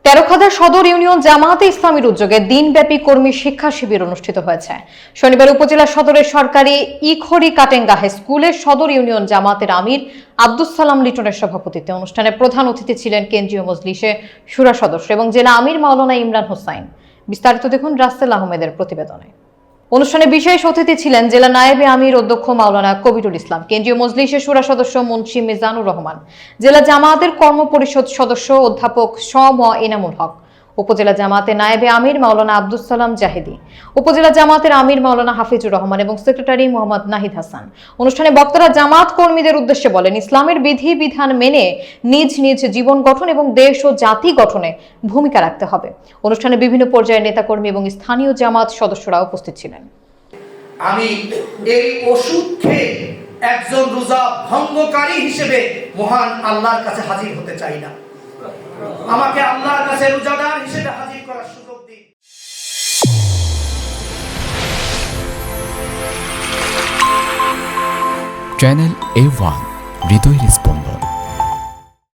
তেরোখাদা সদর ইউনিয়ন জামায়াতে ইসলামীর উদ্যোগে দিনব্যাপী কর্মী শিক্ষা শিবির অনুষ্ঠিত হয়েছে। শনিবার উপজেলা সদরের সরকারি ইখরি কাটেঙ্গাহে স্কুলের সদর ইউনিয়ন জামায়াতের আমির আব্দুস সালাম লিটনের সভাপতিত্বে অনুষ্ঠানে প্রধান অতিথি ছিলেন কেন্দ্রীয় মজলিসে শুরা সদস্য এবং জেলা আমির মাওলানা ইমরান হোসাইন। বিস্তারিত দেখুন রাসেল আহমেদের প্রতিবেদনে। অনুষ্ঠানে বিশেষ অতিথি ছিলেন জেলা নায়েবে আমির অধ্যক্ষ মাওলানা কবিরুল ইসলাম, কেন্দ্রীয় মজলিসের শুরা সদস্য মুন্সি মিজানুর রহমান, জেলা জামায়াতের কর্ম পরিষদ সদস্য অধ্যাপক ম এনামুল হক, উপজেলা জামায়াতের নায়েবে আমির মাওলানা আব্দুস সালাম জাহিদি, উপজেলা জামায়াতের আমির মাওলানা হাফিজুর রহমান এবং সেক্রেটারি মোহাম্মদ নাহিদ হাসান। অনুষ্ঠানে বক্তারা জামায়াত কর্মীদের উদ্দেশ্যে বলেন, ইসলামের বিধি বিধান মেনে নিজ নিজ জীবন গঠন এবং দেশ ও জাতি গঠনে ভূমিকা রাখতে হবে। অনুষ্ঠানে বিভিন্ন পর্যায়ের নেতাকর্মী এবং স্থানীয় জামায়াত সদস্যরা উপস্থিত ছিলেন। আমি এই ওষুধ খেয়ে একজন রোজা ভঙ্গকারী হিসেবে মহান আল্লাহর কাছে হাজির হতে চাই না। আমাকে আল্লাহর কাছে রোজাদার হিসেবে হাজির করার সুযোগ দিন। চ্যানেল A1 হৃদয়ের স্পন্দন।